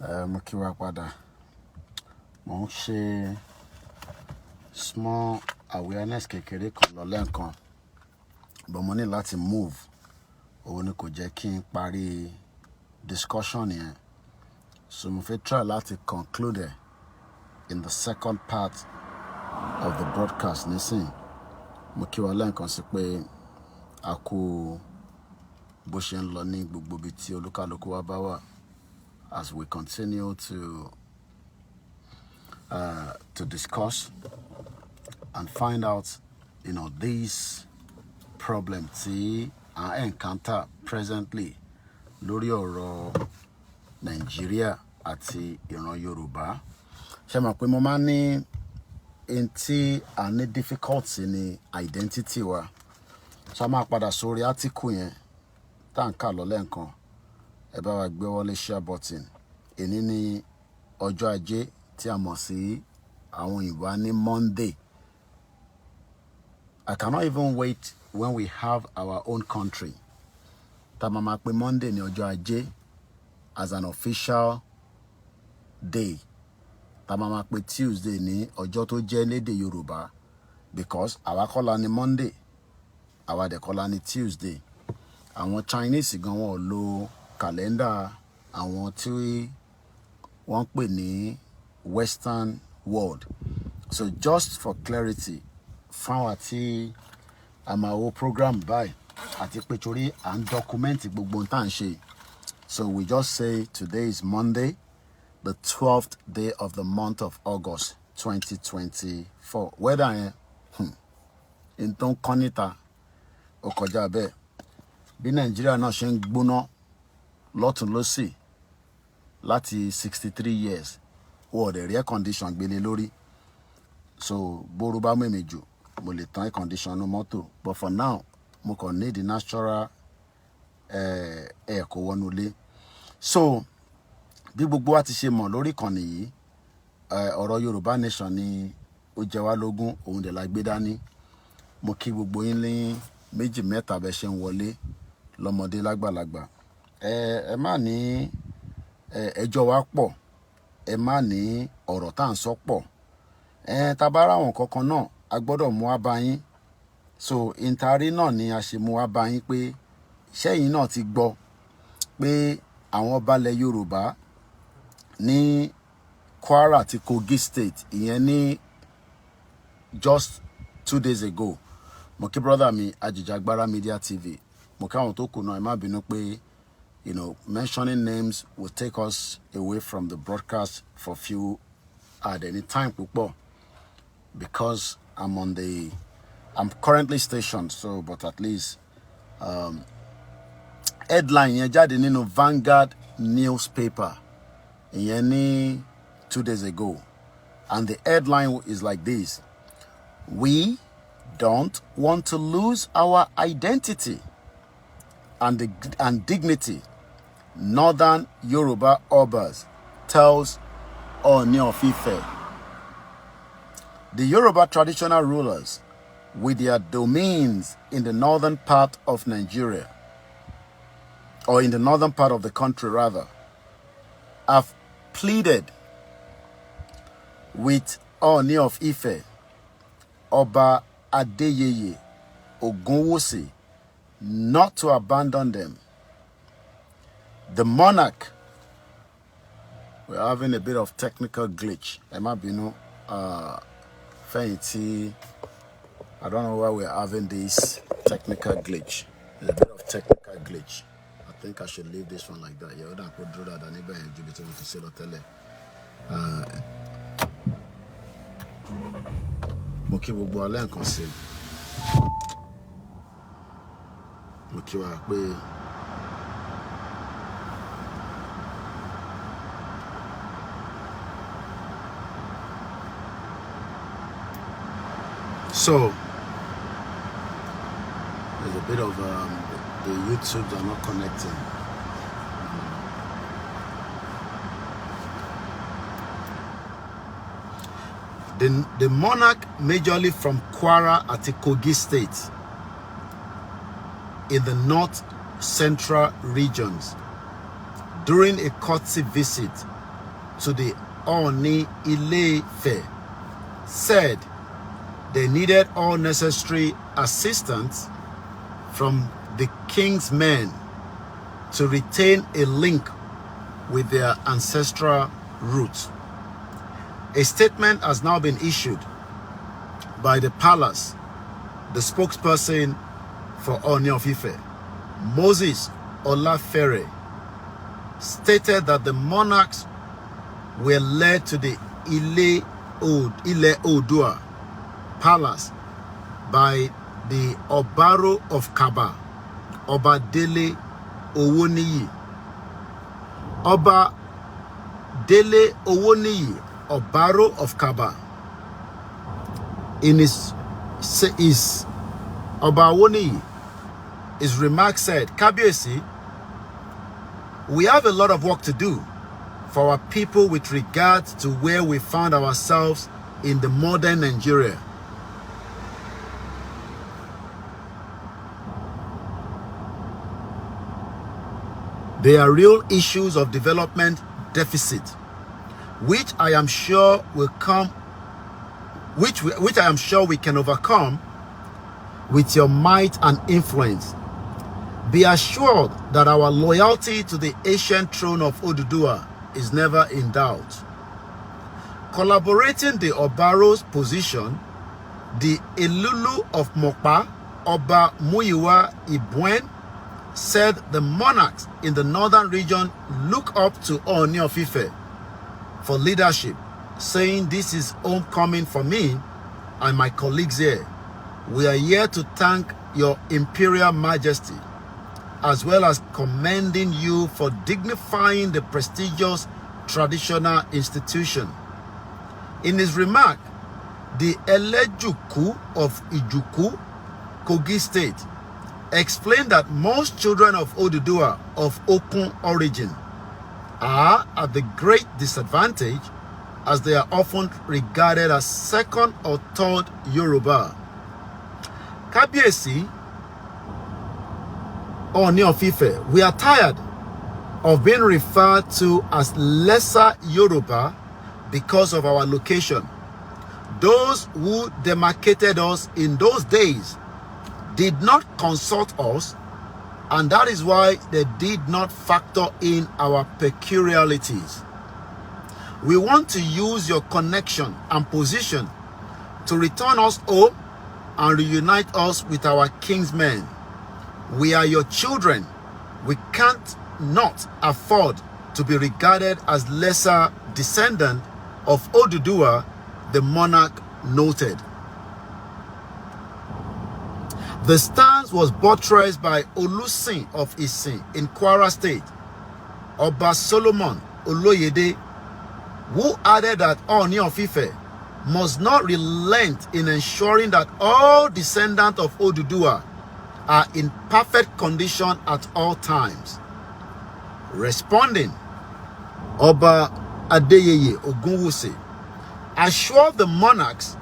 Mo kí wa padà. Mo ń ṣe small awareness kékeré kan lọ lẹ́ẹ̀kan. But mo ní láti move. Òun ni kò jẹ́ kí n parí discussion yẹn. So mo fẹ́ try láti conclude in the second part of the broadcast nísìn. Mo kí wa lẹ́ẹ̀kan sí pé a kú bó ṣe ń lọ ní gbogbo ibi tí olúkálùkù wa bá wà. As we continue to discuss and find out, these problems tí I encounter presently lórí ọ̀rọ̀ Nigeria àti ìran Yorùbá. Ṣé mọ̀ pé mo máa ní in tí a ní difficulty ní identity wa. So a máa padà sórí article yẹn tá ń kà lọ lẹ́ẹ̀kan. Ẹ bá wa gbé wọlé share button. Èní ní ọjọ́ Ajé tí a mọ̀ sí àwọn Òyìnbó ní Monday. I cannot even wait when we have our own country. Tá máa máa pè Monday ní ọjọ́ Ajé as an official day. Tá máa máa pè Tuesday ní ọjọ́ tó jẹ́ lédè Yorùbá because àwa kọ́ la ní Monday, àwa dẹ̀ kọ́ la ní Tuesday. Àwọn Chinese gan wọ́n lo calendar àwọn tí wọ́n pè ní Western world. So just for clarity, fáwọn tí a máa wo program by àti pé torí à ń document gbogbo tá ń ṣe. So we just say today is Monday, the 12th day of the month of August 2024. Whether in ton konita ó kọjá bẹ́ẹ̀. Bí Nàìjíríà náà ṣe ń gbóná lọ́tùn lósì láti 63 years wọ́n dẹ̀ rí air condition gbélé lórí. So bóru bá mú èmi jù mo lè tan air condition ní mọ́tò. But for now mo kàn need the natural air kó wọnú ilé. So bí gbogbo wa ti ṣe mọ̀ lórí ìkànnì yìí, ọ̀rọ̀ Yorùbá nation ni ó jẹ wá lógún, òun dẹ̀ la gbé dání. Mo kí gbogbo yín ní méjì mẹ́ta bẹ́ ṣe ń wọlé lọ́mọdé lágbàlagbà. Ẹ má ní ẹjọ́ wa pọ̀, ẹ má ní ọ̀rọ̀ tá ń sọ pọ̀. Tá bá ra àwọn kankan náà a gbọ́dọ̀ mú wá bá yín. So intari náà ni a ṣe mú wá bá yín pé ṣẹ́yìn náà ti gbọ́ pé àwọn balẹ̀ Yorùbá ní Kwara àti Kogi state ìyẹn ní just 2 days ago. Mo kí brother mi Ajijagbara Media TV. Mo kí àwọn tó kù náà ẹ má bínú pé mentioning names will take us away from the broadcast for few at any time púpọ̀ because I'm currently stationed, so but at least headline yẹn jáde nínú Vanguard newspaper ìyẹn ní 2 days ago, and the headline is like this: we don't want to lose our identity and dignity. Northern Yoruba obas tells Ooni of Ife. The Yoruba traditional rulers with their domains in the northern part of Nigeria, or in the northern part of the country rather, have pleaded with Ooni of Ife, Oba Adeyeye Ogunwusi, not to abandon them. The monarch, we're having a bit of technical glitch. I don't know why we're having this technical glitch. There's a bit of technical glitch. I think I should leave this one like that. Yeah, I don't put that. I need to say tele. Moki gbogbo alẹ́ nǹkan sí. Moki wa pé so there's a bit of the YouTubes are not connecting. The monarch majorly from Kwara at Kogi state in the north central regions during a courtesy visit to the Ooni Ile-Ife said they needed all necessary assistance from the king's men to retain a link with their ancestral roots. A statement has now been issued by the palace. The spokesperson for Ooni of Ife, Moses Olafere, stated that the monarchs were led to the Ile-Oòduà palace by the Obaro of Kaba, Oba Dele Owoniyi. Oba Dele Owoniyi, Obaro of Kaba, in his Oba Owoniyi, his remark said, Kabiyesi, we have a lot of work to do for our people with regard to where we found ourselves in the modern Nigeria. There are real issues of development deficit, which I am sure will come, which I am sure we can overcome with your might and influence. Be assured that our loyalty to the ancient throne of Oduduwa is never in doubt. Collaborating the Obaro's position, the Elulu of Mokpa, Oba Muyiwa Ibuen, said the monarchs in the northern region look up to Ooni of Ife for leadership, saying, this is homecoming for me and my colleagues here. We are here to thank your Imperial Majesty, as well as commending you for dignifying the prestigious traditional institution. In his remark, the Elejuku of Ijuku, Kogi State, explained that most children of Oduduwa of Okun origin are at the great disadvantage, as they are often regarded as second or third Yoruba. Kabiyesi, Ooni of Ife, we are tired of being referred to as lesser Yoruba because of our location. Those who demarcated us in those days did not consult us, and that is why they did not factor in our peculiarities. We want to use your connection and position to return us home and reunite us with our kinsmen. We are your children. We can't not afford to be regarded as lesser descendant of Oduduwa, the monarch noted. The stance was buttressed by Olusin of Isin in Kwara State, Oba Solomon Oloyede, who added that Ooni of Ife must not relent in ensuring that all descendants of Oduduwa are in perfect condition at all times. Responding, Oba Adeyeye Ogunwusi assured the monarchs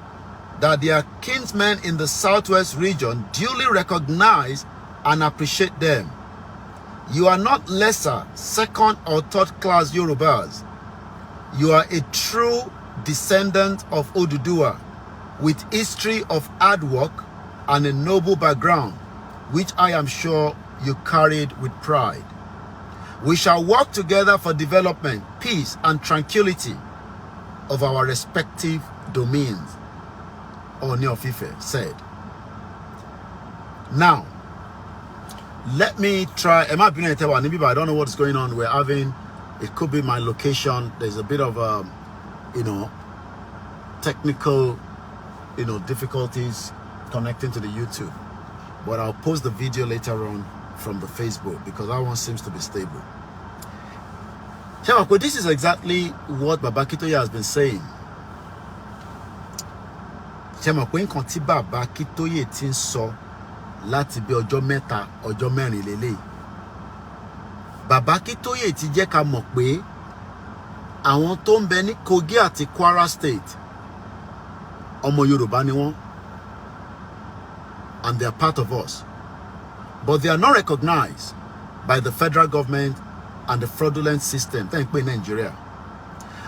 that their kinsmen in the southwest region duly recognize and appreciate them. You are not lesser, second or third class Yorubas. You are a true descendant of Oduduwa with history of hard work and a noble background, which I am sure you carried with pride. We shall work together for development, peace, and tranquility of our respective domains, Ooni of Ife said. Now, let me try. I don't know what's going on. We're having, it could be my location. There's a bit of, technical, difficulties connecting to the YouTube. But I'll post the video later on from the Facebook because that one seems to be stable. This is exactly what Baba Akintoye has been saying. Nǹkan tí Baba Akintoye ti ń sọ láti bí ọjọ́ mẹ́ta ọjọ́ mẹ́rin lélẹ̀. Baba Akintoye ti jẹ́ ká mọ̀ pé àwọn tó ń bẹ ní Kogi àti Kwara State ọmọ Yorùbá ni wọ́n, and they are part of us, but they are not recognized by the federal government and the fraudulent system in Nigeria.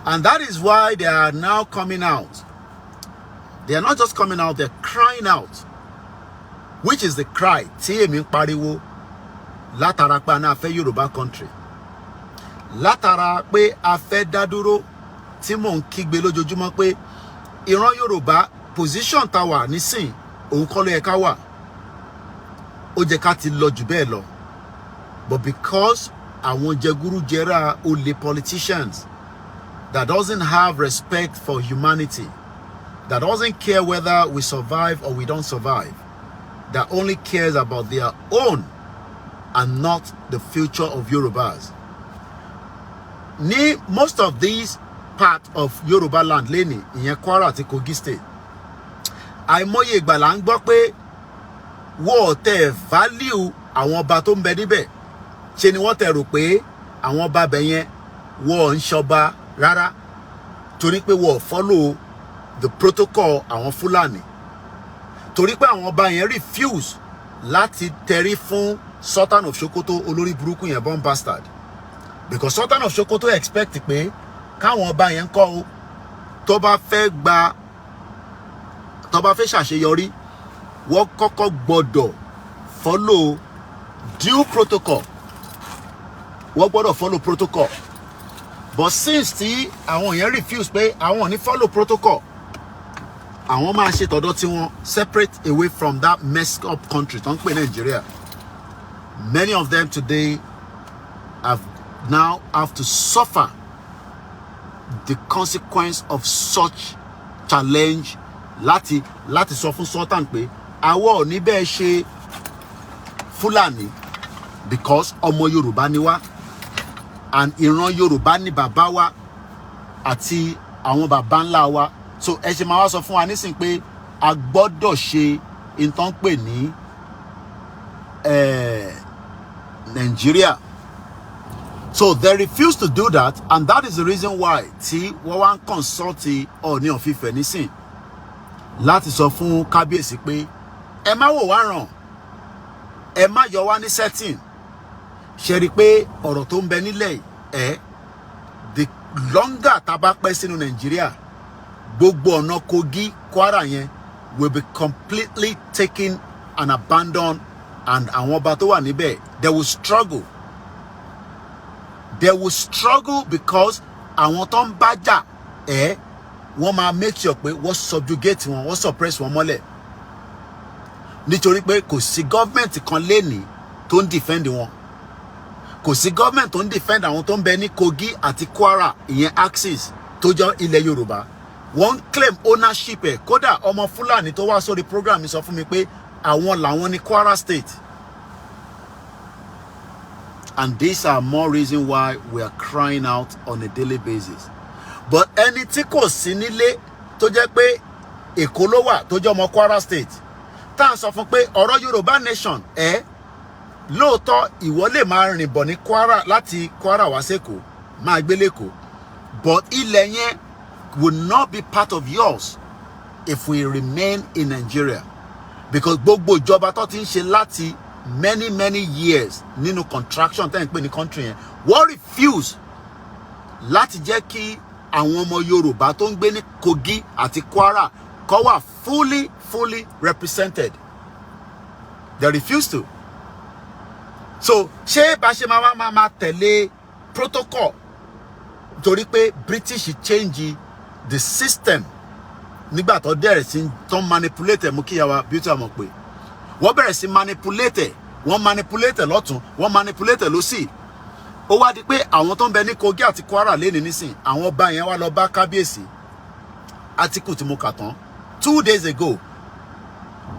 And that is why they are now coming out. They are not just coming out, they're crying out. Which is the cry? Tí èmi ń pariwo látara pé a fẹ́ Yorùbá country. Látara pé a fẹ́ dá dúró, tí mò ń kígbe lójoojúmọ́ pé ìran Yorùbá position tá wà nísìn òun kọ́ ló yẹ ká wà. Ó jẹ́ ká ti lọ jù bẹ́ẹ̀ lọ. But because àwọn jẹgúrújẹrá olè politicians that doesn't have respect for humanity, that doesn't care whether we survive or we don't survive, that only cares about their own and not the future of Yorubas. Most of these part of Yoruba land lẹ́ni ìyẹn Kwara àti Kogi state, àìmọye ìgbà là ń gbọ́ pé wọ́n tẹ̀ value àwọn ọba tó ń bẹ níbẹ̀. Ṣé ni wọ́n tẹ̀ rò pé àwọn ọba bẹ̀ yẹn wọ́n ń ṣọba rárá torí pé wọ́n follow the protocol àwọn Fúlàní, torí pé àwọn ọba yẹn refuse láti tẹrí fún Sultan of Sokoto olórí burúkú yẹn born bastard, because Sultan of Sokoto expect pé káwọn ọba yẹn kọ́ o tó bá fẹ́ ṣàṣeyọrí wọ́n kọ́kọ́ gbọ́dọ̀ follow due protocol, wọ́n gbọ́dọ̀ follow protocol. But since tí àwọn yẹn refuse pé àwọn ò ní follow protocol, àwọn máa ṣe tọ̀dọ̀ tí wọ́n separate away from that messed up country tó ń pè Nigeria. Many of them today now have to suffer the consequence of such challenge láti sọ fún Sultan pé àwa ò ní bẹ́ẹ̀ ṣe Fúlàní because ọmọ Yorùbá ni wá, and ìran Yorùbá ni bàbá wa àti àwọn bàbá ńlá wa. So ẹ ṣe máa wá sọ fún wa nísìn pé a gbọ́dọ̀ ṣe nǹkan pè ní Nigeria. So they refuse to do that, and that is the reason why tí wọ́n wá ń consult Ooni of Ife nísìn láti sọ fún kábíyèsí pé ẹ má wò wá ràn, ẹ má yọ wá ní setting. Ṣe rí pé ọ̀rọ̀ tó ń bẹ nílẹ̀ the longer tá bá pẹ́ sínú Nigeria, gbogbo ọ̀nà Kogi Kwara yẹn will be completely taken and abandoned, and àwọn ọba tó wà níbẹ̀ they will struggle. They will struggle because àwọn tó ń bá jà wọ́n máa make sure pé wọ́n subjugate wọn, wọ́n suppress wọn mọ́lẹ̀. Nítorí pé kò sí government kan lẹ́ni tó ń defend wọn. Kò sí government tó ń defend àwọn tó ń bẹ ní Kogi àti Kwara, ìyẹn axis tó jọ ilẹ̀ Yorùbá. Wọ́n claim ownership ẹ̀. Kódà ọmọ Fúlàní tó wá sórí program mi sọ fún mi pé àwọn làwọn ní Kwara state. And these are more reasons why we are crying out on a daily basis. But ẹni tí kò sí nílé tó jẹ́ pé Èkó ló wà tó jẹ́ ọmọ Kwara state, tá à ń sọ fún pé ọ̀rọ̀ Yorùbá nation lóòótọ́ ìwọ lè máa rìn bọ̀ ní Kwara láti Kwara wá sẹ́kọ̀ọ́ máa gbé lẹ́kọ̀ọ́, but ilẹ̀ yẹn will not be part of yours if we remain in Nigeria, because gbogbo ìjọba tó ti ń ṣe láti many years nínú contraction tẹ́ ń pè ní country yẹn wọ́n refuse láti jẹ́ kí àwọn ọmọ Yorùbá tó ń gbé ní Kogi àti Kwara kó wà fully represented. They refuse to. So ṣé bá ṣe máa tẹ̀lé protocol torí pé British change the system nígbà tó dẹ̀rẹ̀ sí tó manipulate mú kí yàwá beauty àmọ̀ pé wọ́n bẹ̀rẹ̀ sí manipulate, wọ́n manipulate lọ́tún, wọ́n manipulate lósì. Ó wá di pé àwọn tó ń bẹ ní Kogi àti Kwara lé ní nísìn àwọn ọba yẹn wá lọ bá kábíyèsí. Article tí mo kà tán 2 days ago,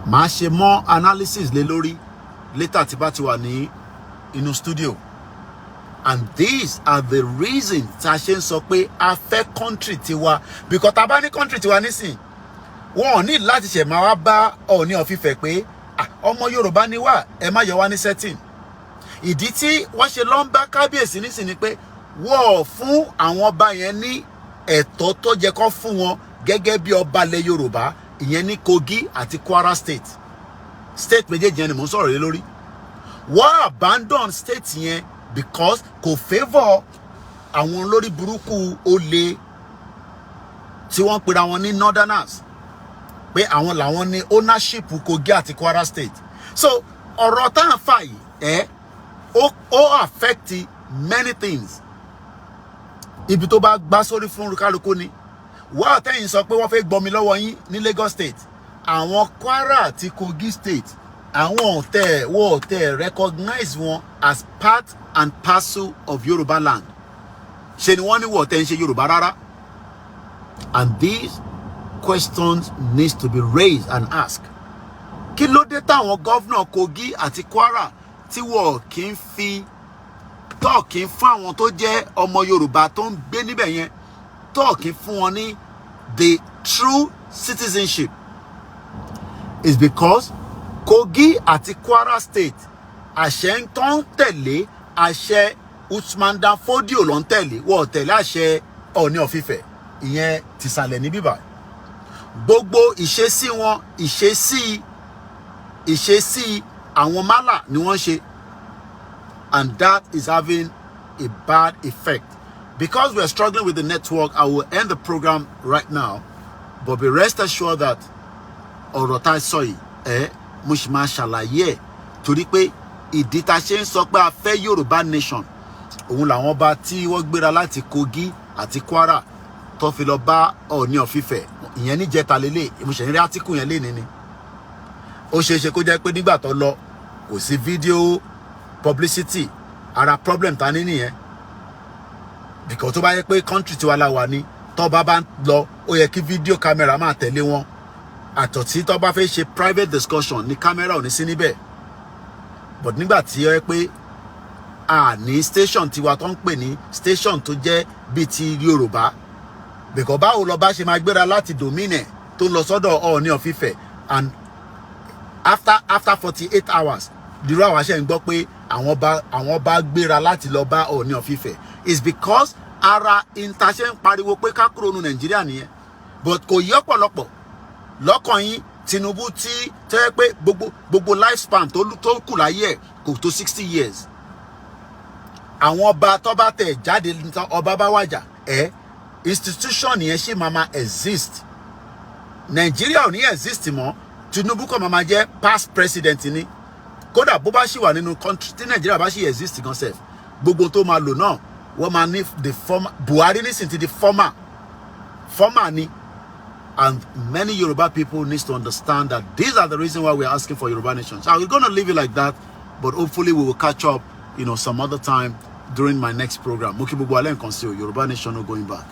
màá ṣe more analysis lé lórí later tí bá ti wà ní inú studio. And these are the reasons tá a ṣe ń sọ pé a fẹ́ country tiwa, because tá a bá ní country tiwa nísìn wọn ò ní láti ṣe máa wá bá Ooni of Ife pé ọmọ Yorùbá ni wá, ẹ má yọ wá ní setting. Ìdí tí wọ́n ṣe lọ ń bá kábíyèsí nísìn ni pé wọ́n fún àwọn ọba yẹn ní ẹ̀tọ́ tó jẹ́ kó fún wọn gẹ́gẹ́ bí ọba ilẹ̀ Yorùbá, ìyẹn ní Kogi àti Kwara state méjèèjì yẹn ni mò ń sọ̀rọ̀ lé lórí. Wọ́n abandon state yẹn because kò favour àwọn lórí burúkú olè tí wọ́n pera wọn ní northerners pé àwọn làwọn ní ownership Kogi àti Kwara state. So ọ̀rọ̀ tá à ń fà yìí ó affect many things. Ibi tó bá gbá sórí fún kálukú ni. Wá tẹ́yìn sọ pé wọ́n fẹ́ gbọmi lọ́wọ́ yín ní Lagos state. Àwọn Kwara àti Kogi state àwọn wọ́n tẹ̀ recognize wọn as part and parcel of Yoruba land. Ṣé ni wọ́n ní wọ́n tẹ̀ ń ṣe Yorùbá rárá? And these questions needs to be raised and asked. Kí ló dé táwọn governor Kogi àti Kwara tí wọ́n kì í fi tọ́ọ̀kì fún àwọn tó jẹ́ ọmọ Yorùbá tó ń gbé níbẹ̀ yẹn tọ́ọ̀kì fún wọn ní the true citizenship? Is because Kogi àti Kwara state àṣẹ tó ń tẹ̀lé àṣẹ Usman Dan Fodio ló ń tẹ̀lé wọ́n tẹ̀lé àṣẹ Ọọ̀ni of Ifẹ̀ ìyẹn tìsàlẹ̀ ní bíbá. Gbogbo ìṣesí wọn ìṣesí àwọn málà ni wọ́n ṣe, and that is having a bad effect. Because we are struggling with the network, I will end the program right now, but be rest assured that ọ̀rọ̀ tá sọ yìí mo sì máa ṣàlàyé ẹ̀ torí pé ìdí tá ṣe ń sọ pé a fẹ́ Yorùbá nation òun làwọn bá tí wọ́n gbéra láti Kogi àti Kwara tó fi lọ bá Ọọ̀ni of Ifẹ̀ ìyẹn ní jẹta lélẹ̀ ìmúṣẹ ní átíkù yẹn lénìí ni. Ó ṣeéṣe kó jẹ́ pé nígbà tó lọ kò sí fídíò publicity, ara problem ta ní nìyẹn. Because tó bá yẹ pé country tiwa la wà ní tó bá lọ ó yẹ kí video camera máa tẹ̀lé wọn. Àtọ̀tí tó bá fẹ́ ṣe private discussion ní camera ò ní sí níbẹ̀. But nígbà tí ó yẹ pé ní station tiwa tó ń pè ní station tó jẹ́ bíi ti Yorùbá, because báwo lọ bá ṣe máa gbéra láti domine tó lọ sọ́dọ̀ Ọọ̀ni of Ifẹ̀, and after 48 hours dìrú àwọn àṣẹ ń gbọ́ pé àwọn bá gbéra láti lọ bá Ọọ̀ni of Ifẹ̀. Is because ara intaṣẹ́ ń pariwo pé ká kúrò ní Nàìjíríà nìyẹn. But kò yí ọ̀pọ̀lọpọ̀ lọ́kàn yín Tinubu tí tẹ́ pé gbogbo lifespan tó kù láyé ẹ̀ kò tó 60 years. Àwọn ọba tó bá tẹ̀ jáde ọba bá wàjà institution yẹn ṣì máa exist. Nàìjíríà ò ní exist mọ́. Tinubu kọ́ máa jẹ́ past president ni. Kódà bó bá ṣì wà nínú country tí Nàìjíríà bá ṣì exist gan sef, gbogbo tó máa lò náà wọ́n máa ní the former Buhari nísìnyí ti the former ni. And many Yoruba people need to understand that these are the reasons why we are asking for Yoruba nation. So we're going to leave it like that, but hopefully we will catch up, some other time during my next program. Yoruba nation no going back.